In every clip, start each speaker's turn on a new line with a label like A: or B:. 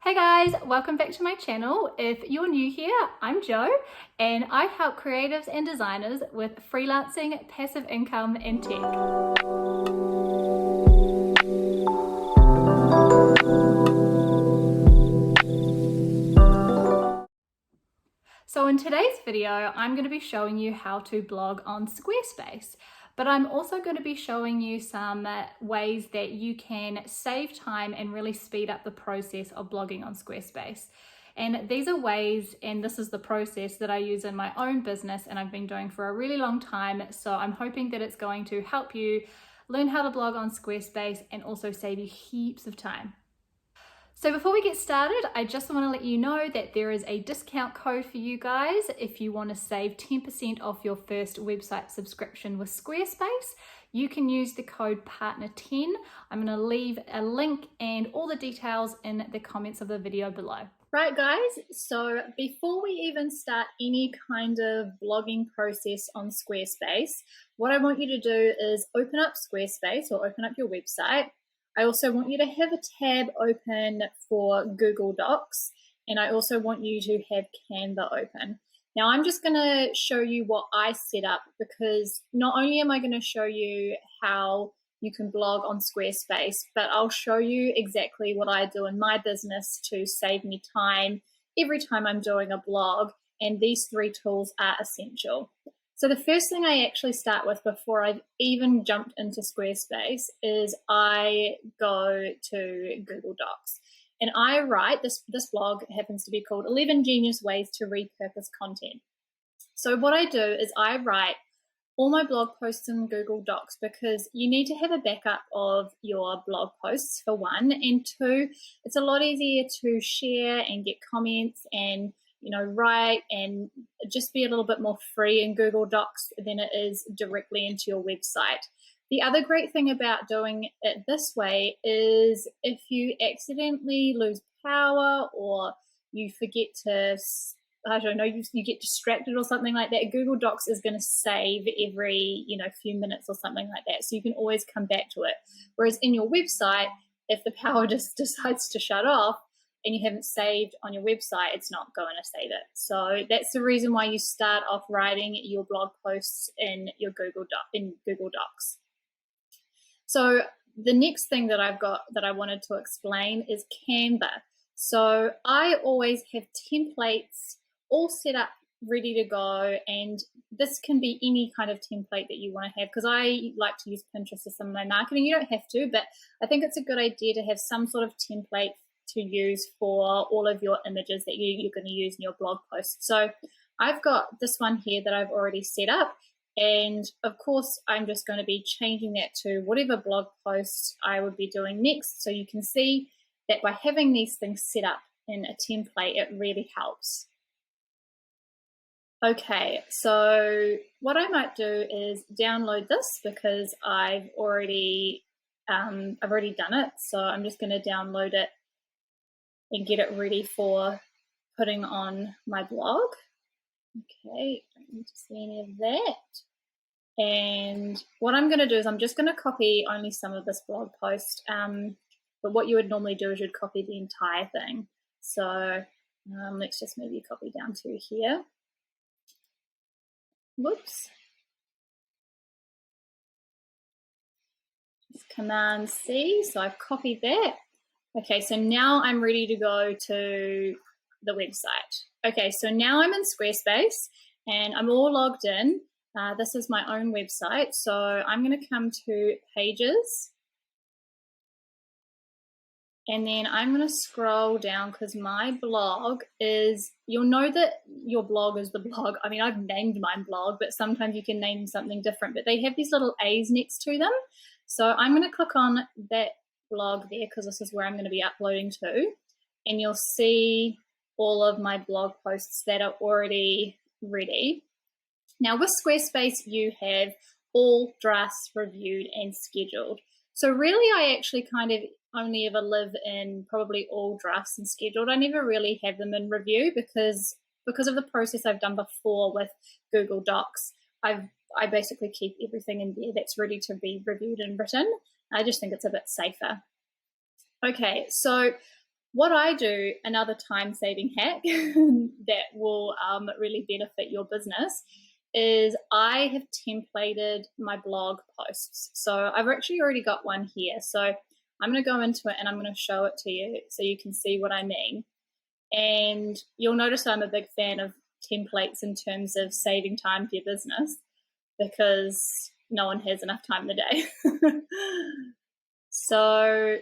A: Hey guys, welcome back to my channel. If you're new here, I'm Jo, and I help creatives and designers with freelancing, passive income, and tech. So in today's video, I'm going to be showing you how to blog on Squarespace, but I'm also going to be showing you some ways that you can save time and really speed up the process of blogging on Squarespace. And these are ways, and this is the process that I use in my own business and I've been doing for a really long time. So I'm hoping that it's going to help you learn how to blog on Squarespace and also save you heaps of time. So before we get started, I just want to let you know that there is a discount code for you guys if you want to save 10% off your first website subscription with Squarespace. You can use the code PARTNER10. I'm going to leave a link and all the details in the comments of the video below. Right guys, so before we even start any kind of blogging process on Squarespace, what I want you to do is open up Squarespace or open up your website. I also want you to have a tab open for Google Docs, and I also want you to have Canva open. Now I'm just going to show you what I set up, because not only am I going to show you how you can blog on Squarespace, but I'll show you exactly what I do in my business to save me time every time I'm doing a blog, and these three tools are essential. So the first thing I actually start with before I've even jumped into Squarespace is I go to Google Docs and I write, this blog happens to be called 11 Genius Ways to Repurpose Content. So what I do is I write all my blog posts in Google Docs, because you need to have a backup of your blog posts for one, and two, it's a lot easier to share and get comments and write and just be a little bit more free in Google Docs than it is directly into your website. The other great thing about doing it this way is if you accidentally lose power or you forget to, I don't know, you get distracted or something like that, Google Docs is going to save every, few minutes or something like that. So you can always come back to it. Whereas in your website, if the power just decides to shut off, and you haven't saved on your website, it's not going to save it. So that's the reason why you start off writing your blog posts in your Google Docs. So the next thing that I've got that I wanted to explain is Canva. So I always have templates all set up ready to go, and this can be any kind of template that you want to have, because I like to use Pinterest for some of my marketing. You don't have to, but I think it's a good idea to have some sort of template to use for all of your images that you're going to use in your blog post. So I've got this one here that I've already set up, and of course I'm just going to be changing that to whatever blog post I would be doing next. So you can see that by having these things set up in a template, it really helps. Okay, so what I might do is download this, because I've already done it. So I'm just going to download it and get it ready for putting on my blog. Okay, don't need to see any of that. And what I'm going to do is I'm just going to copy only some of this blog post. But what you would normally do is you'd copy the entire thing. So let's just maybe copy down to here. Whoops. Just Command C. So I've copied that. Okay, so now I'm ready to go to the website. Okay, so now I'm in Squarespace and I'm all logged in. This is my own website. So I'm going to come to Pages. And then I'm going to scroll down, because my blog is, you'll know that your blog is the blog. I mean, I've named my blog, but sometimes you can name something different. But they have these little A's next to them. So I'm going to click on that blog there, because this is where I'm going to be uploading to, and you'll see all of my blog posts that are already ready. Now with Squarespace, you have all drafts reviewed and scheduled. So really I actually kind of only ever live in probably all drafts and scheduled. I never really have them in review, because of the process I've done before with Google Docs. I basically keep everything in there that's ready to be reviewed and written. I just think it's a bit safer. Okay, so What I do, another time-saving hack that will really benefit your business, is I have templated my blog posts. So I've actually already got one here. So I'm going to go into it and I'm going to show it to you so you can see what I mean. And you'll notice I'm a big fan of templates in terms of saving time for your business, because no one has enough time in the day. So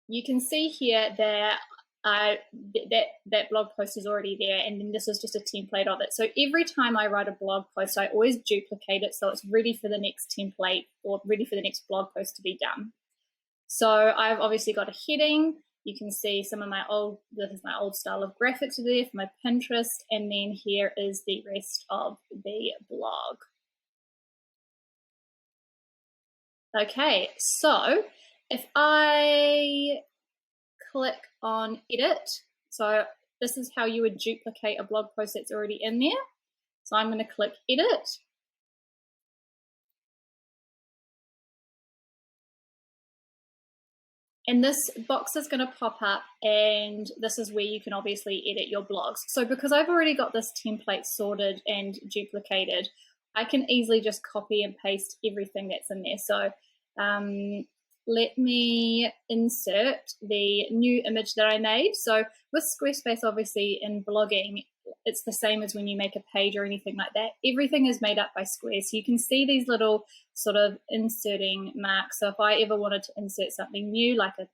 A: you can see here that that blog post is already there, and then this is just a template of it. So every time I write a blog post, I always duplicate it so it's ready for the next template or ready for the next blog post to be done. So I've obviously got a heading. You can see some of this is my old style of graphics there for my Pinterest, and then here is the rest of the blog. Okay, so if I click on edit, so this is how you would duplicate a blog post that's already in there. So I'm going to click edit. And this box is going to pop up, and this is where you can obviously edit your blogs. So because I've already got this template sorted and duplicated, I can easily just copy and paste everything that's in there. So let me insert the new image that I made. So with Squarespace, obviously in blogging, it's the same as when you make a page or anything like that. Everything is made up by Squares. So you can see these little sort of inserting marks. So if I ever wanted to insert something new, like a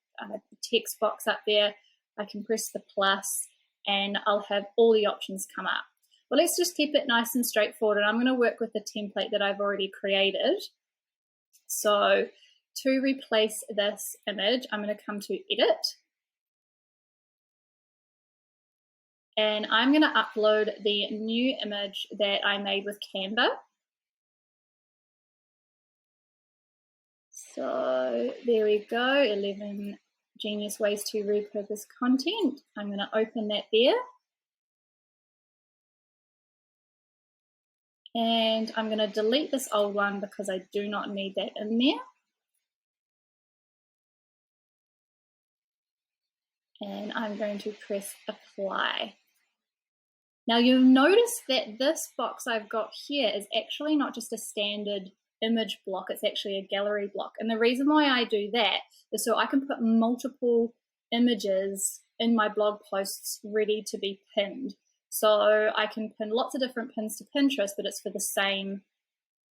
A: text box up there, I can press the plus and I'll have all the options come up. Well, let's just keep it nice and straightforward. And I'm going to work with the template that I've already created. So to replace this image, I'm going to come to edit. And I'm going to upload the new image that I made with Canva. So there we go, 11 genius ways to repurpose content. I'm going to open that there. And I'm going to delete this old one because I do not need that in there. And I'm going to press apply. Now you'll notice that this box I've got here is actually not just a standard image block, it's actually a gallery block. And the reason why I do that is so I can put multiple images in my blog posts ready to be pinned. So I can pin lots of different pins to Pinterest, but it's for the same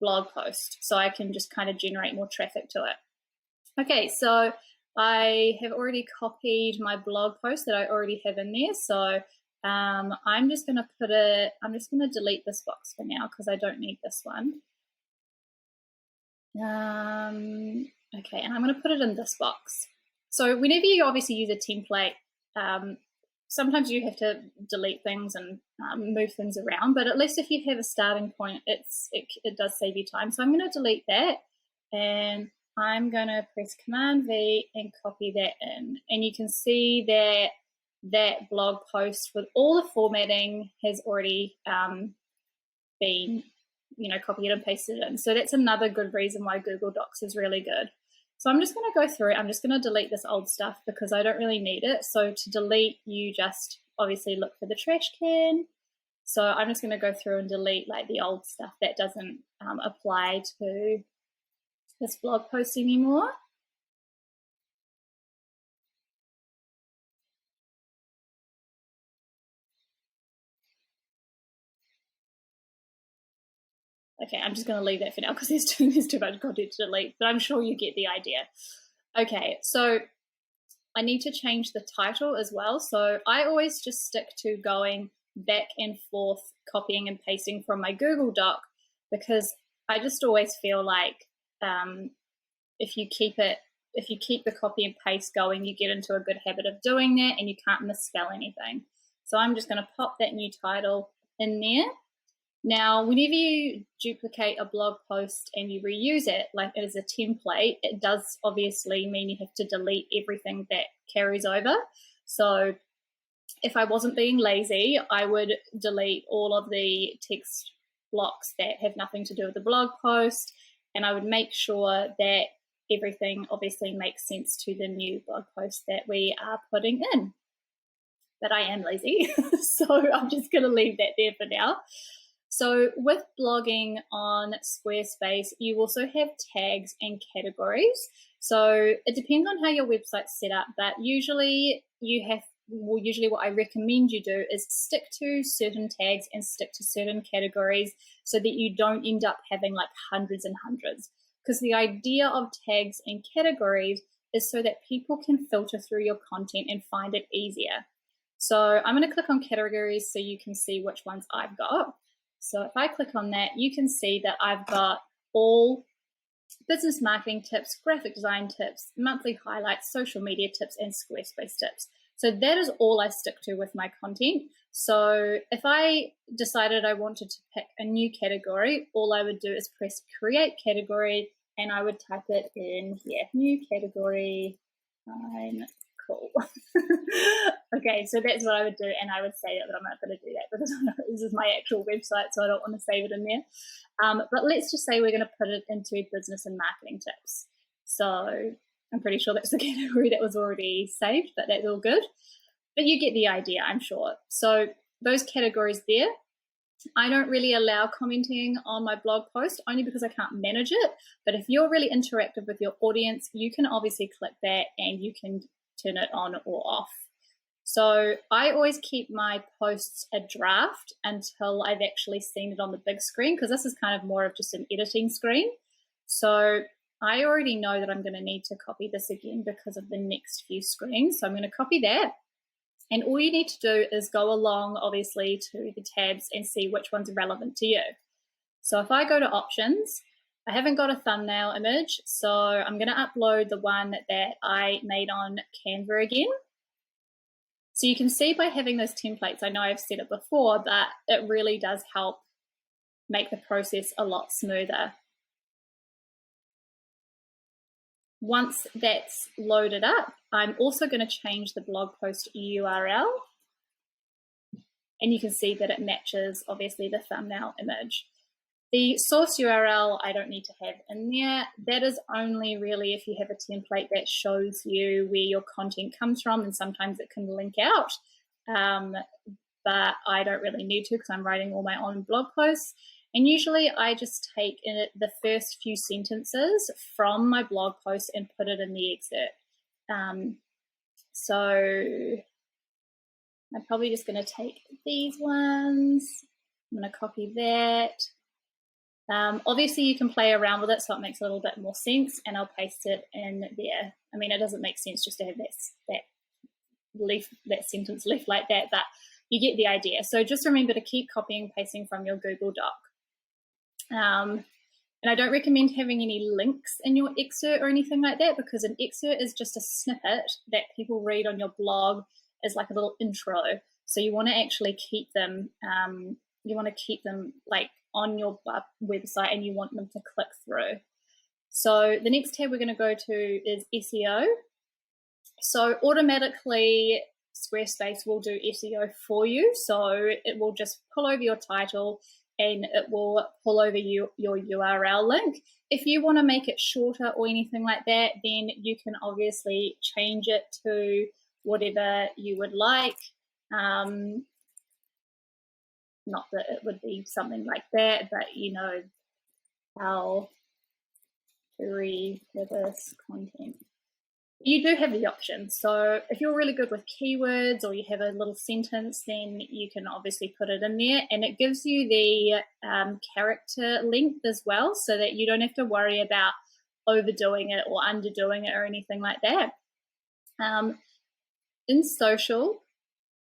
A: blog post. So I can just kind of generate more traffic to it. Okay, so I have already copied my blog post that I already have in there. So I'm just going to delete this box for now because I don't need this one. Okay, and I'm going to put it in this box. So whenever you obviously use a template, sometimes you have to delete things and move things around, but at least if you have a starting point, it does save you time. So I'm going to delete that, and I'm going to press Command V and copy that in. And you can see that that blog post with all the formatting has already been, copied and pasted in. So that's another good reason why Google Docs is really good. So I'm just going to go through it. I'm just going to delete this old stuff because I don't really need it. So to delete, you just obviously look for the trash can. So I'm just going to go through and delete like the old stuff that doesn't apply to this blog post anymore. Okay, I'm just going to leave that for now because there's too much content to delete, but I'm sure you get the idea. Okay, so I need to change the title as well. So I always just stick to going back and forth, copying and pasting from my Google Doc, because I just always feel like if you keep the copy and paste going, you get into a good habit of doing that and you can't misspell anything. So I'm just going to pop that new title in there. Now, whenever you duplicate a blog post and you reuse it, like as a template, it does obviously mean you have to delete everything that carries over. So if I wasn't being lazy, I would delete all of the text blocks that have nothing to do with the blog post, and I would make sure that everything obviously makes sense to the new blog post that we are putting in. But I am lazy, so I'm just going to leave that there for now. So with blogging on Squarespace, you also have tags and categories. So it depends on how your website's set up, but usually what I recommend you do is stick to certain tags and stick to certain categories so that you don't end up having like hundreds and hundreds. Because the idea of tags and categories is so that people can filter through your content and find it easier. So I'm going to click on categories so you can see which ones I've got. So if I click on that, you can see that I've got all business marketing tips, graphic design tips, monthly highlights, social media tips, and Squarespace tips. So that is all I stick to with my content. So if I decided I wanted to pick a new category, all I would do is press create category and I would type it in here, new category, I'm cool. Okay, so that's what I would do, and I would save it, but I'm not going to do that because this is my actual website, so I don't want to save it in there. But let's just say we're going to put it into business and marketing tips. So I'm pretty sure that's the category that was already saved, but that's all good. But you get the idea, I'm sure. So those categories there, I don't really allow commenting on my blog post only because I can't manage it. But if you're really interactive with your audience, you can obviously click that and you can turn it on or off. So I always keep my posts a draft until I've actually seen it on the big screen, because this is kind of more of just an editing screen. So I already know that I'm going to need to copy this again because of the next few screens. So I'm going to copy that. And all you need to do is go along, obviously, to the tabs and see which one's relevant to you. So if I go to options, I haven't got a thumbnail image, so I'm going to upload the one that I made on Canva again. So you can see by having those templates, I know I've said it before, but it really does help make the process a lot smoother. Once that's loaded up, I'm also going to change the blog post URL. And you can see that it matches, obviously, the thumbnail image. The source URL I don't need to have in there. That is only really if you have a template that shows you where your content comes from, and sometimes it can link out. But I don't really need to because I'm writing all my own blog posts. And usually I just take the first few sentences from my blog post and put it in the excerpt. So I'm probably just going to take these ones. I'm going to copy that. Obviously you can play around with it so it makes a little bit more sense, and I'll paste it in there. I mean, it doesn't make sense just to have that sentence left like that, but you get the idea. So just remember to keep copying and pasting from your Google Doc. And I don't recommend having any links in your excerpt or anything like that, because an excerpt is just a snippet that people read on your blog as like a little intro. So you want to actually keep them, like on your website, and you want them to click through. So the next tab we're going to go to is SEO. So automatically Squarespace will do SEO for you. So it will just pull over your title and it will pull over your URL link. If you want to make it shorter or anything like that, then you can obviously change it to whatever you would like. Not that it would be something like that, but you know how to read this content. You do have the option. So if you're really good with keywords or you have a little sentence, then you can obviously put it in there, and it gives you the character length as well, so that you don't have to worry about overdoing it or underdoing it or anything like that. In social,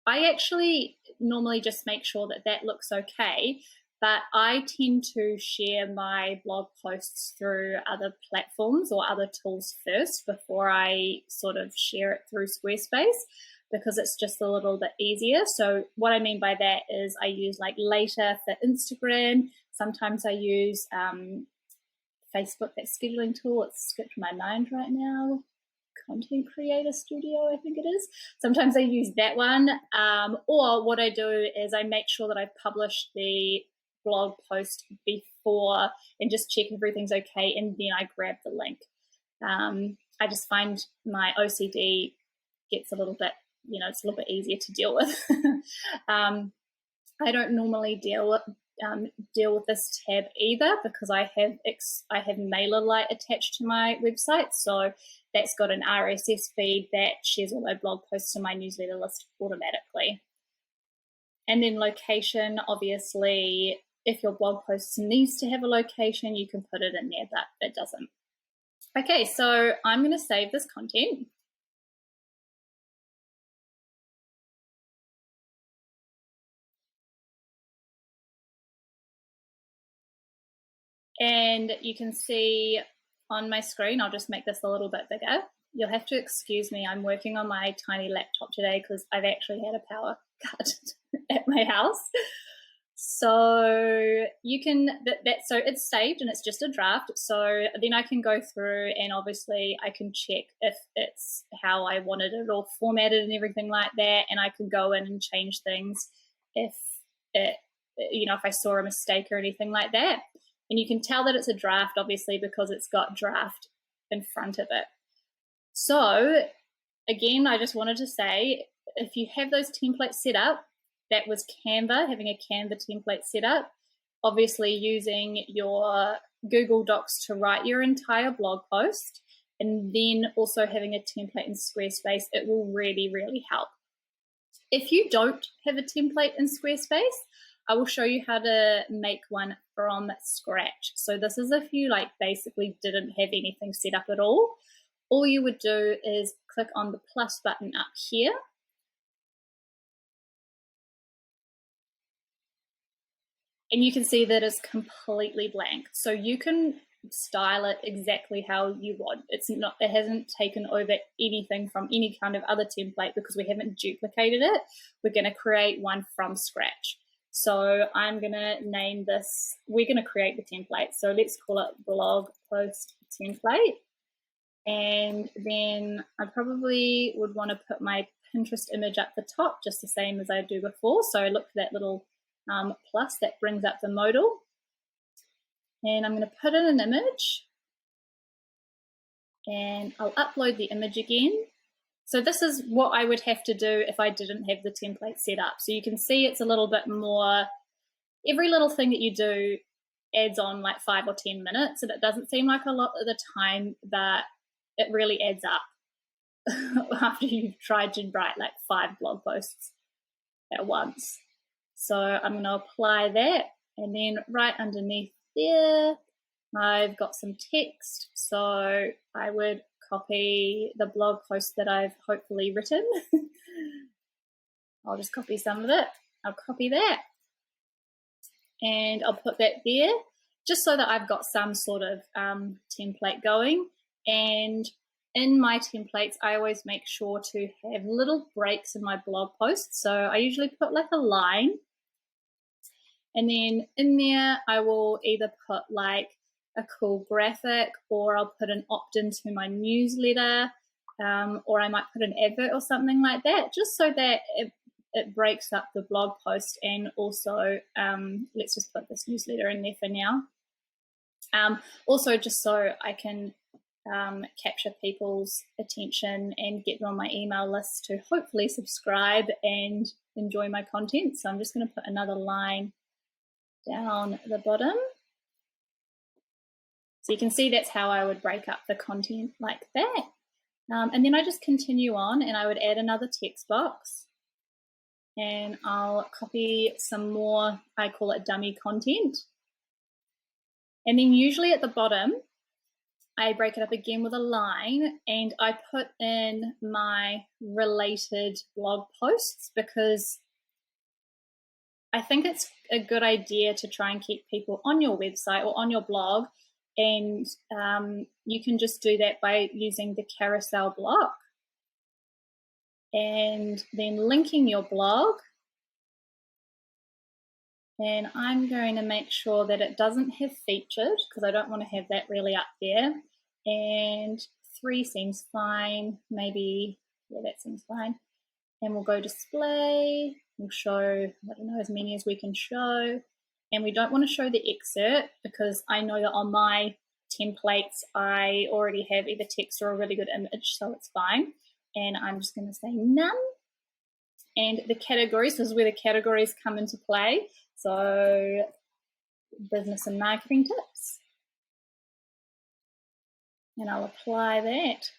A: I actually normally just make sure that that looks okay, but I tend to share my blog posts through other platforms or other tools first before I sort of share it through Squarespace, because it's just a little bit easier. So what I mean by that is I use like Later for Instagram. Sometimes I use Facebook, that scheduling tool. It's skipped my mind right now. Content Creator Studio, I think it is. Sometimes I use that one. Or what I do is I make sure that I've published the blog post before and just check everything's okay, and then I grab the link. I just find my OCD gets a little bit, it's a little bit easier to deal with. I don't normally deal with this tab either, because I have MailerLite attached to my website, so that's got an RSS feed that shares all my blog posts to my newsletter list automatically. And then location, obviously, if your blog post needs to have a location, you can put it in there, but it doesn't. Okay, so I'm going to save this content. And you can see on my screen, I'll just make this a little bit bigger. You'll have to excuse me, I'm working on my tiny laptop today because I've actually had a power cut at my house. So you can, so it's saved and it's just a draft. So then I can go through and obviously I can check if it's how I wanted it all formatted and everything like that. And I can go in and change things if if I saw a mistake or anything like that. And you can tell that it's a draft, obviously, because it's got draft in front of it. So again, I just wanted to say, if you have those templates set up, that was Canva, having a Canva template set up, obviously using your Google Docs to write your entire blog post, and then also having a template in Squarespace, it will really, really help. If you don't have a template in Squarespace, I will show you how to make one from scratch. So this is if you basically didn't have anything set up at all. All you would do is click on the plus button up here. And you can see that it's completely blank. So you can style it exactly how you want. It hasn't taken over anything from any kind of other template because we haven't duplicated it. We're going to create one from scratch. So I'm going to name this, we're going to create the template. So let's call it blog post template. And then I probably would want to put my Pinterest image up the top, just the same as I do before. So look for that little plus that brings up the modal. And I'm going to put in an image. And I'll upload the image again. So this is what I would have to do if I didn't have the template set up. So you can see it's a little bit more, every little thing that you do adds on 5 or 10 minutes, and it doesn't seem like a lot at the time, but it really adds up after you've tried to write 5 blog posts at once. So I'm going to apply that, and then right underneath there, I've got some text. So I would copy the blog post that I've hopefully written. I'll just copy some of it. I'll copy that and I'll put that there just so that I've got some sort of template going. And in my templates, I always make sure to have little breaks in my blog posts. So I usually put a line, and then in there I will either put a cool graphic, or I'll put an opt-in to my newsletter, or I might put an advert or something like that, just so that it breaks up the blog post. And also, let's just put this newsletter in there for now. Also, just so I can capture people's attention and get them on my email list to hopefully subscribe and enjoy my content. So I'm just going to put another line down the bottom. So you can see that's how I would break up the content like that. And then I just continue on, and I would add another text box, and I'll copy some more, I call it dummy content. And then usually at the bottom, I break it up again with a line, and I put in my related blog posts, because I think it's a good idea to try and keep people on your website or on your blog. And you can just do that by using the carousel block and then linking your blog. And I'm going to make sure that it doesn't have featured, because I don't want to have that really up there. And 3 seems fine. Maybe, yeah, that seems fine. And we'll go display. We'll show, I don't know, as many as we can show. And we don't want to show the excerpt, because I know that on my templates, I already have either text or a really good image, so it's fine. And I'm just going to say none. And the categories, this is where the categories come into play. So business and marketing tips. And I'll apply that.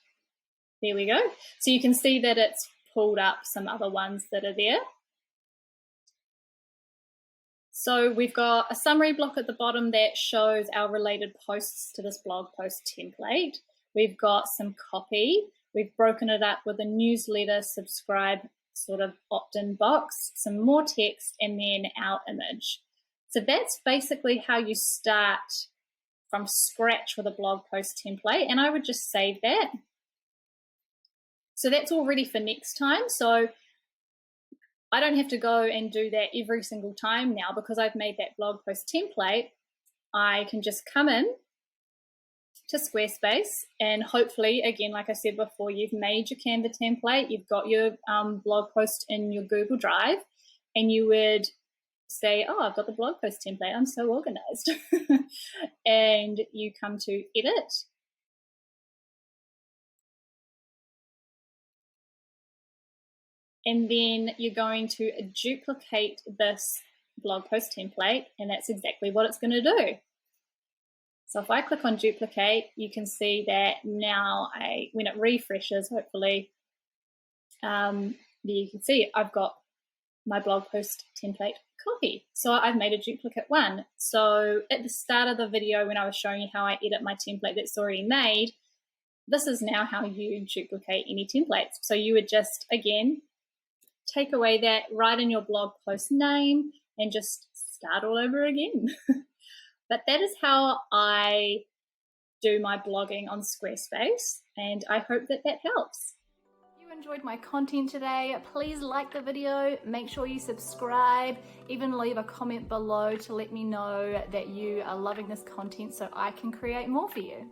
A: There we go. So you can see that it's pulled up some other ones that are there. So we've got a summary block at the bottom that shows our related posts to this blog post template. We've got some copy. We've broken it up with a newsletter, subscribe sort of opt-in box, some more text, and then our image. So that's basically how you start from scratch with a blog post template, and I would just save that. So that's all ready for next time. So I don't have to go and do that every single time now because I've made that blog post template. I can just come in to Squarespace and hopefully, again, like I said before, you've made your Canva template, you've got your blog post in your Google Drive, and you would say, oh, I've got the blog post template, I'm so organized. And you come to edit. And then you're going to duplicate this blog post template, and that's exactly what it's going to do. So if I click on duplicate, you can see that now when it refreshes, hopefully, you can see I've got my blog post template copy. So I've made a duplicate one. So at the start of the video, when I was showing you how I edit my template that's already made, this is now how you duplicate any templates. So you would just, again, take away that, write in your blog post name, and just start all over again. But that is how I do my blogging on Squarespace, and I hope that that helps. If you enjoyed my content today, please like the video, make sure you subscribe, even leave a comment below to let me know that you are loving this content so I can create more for you.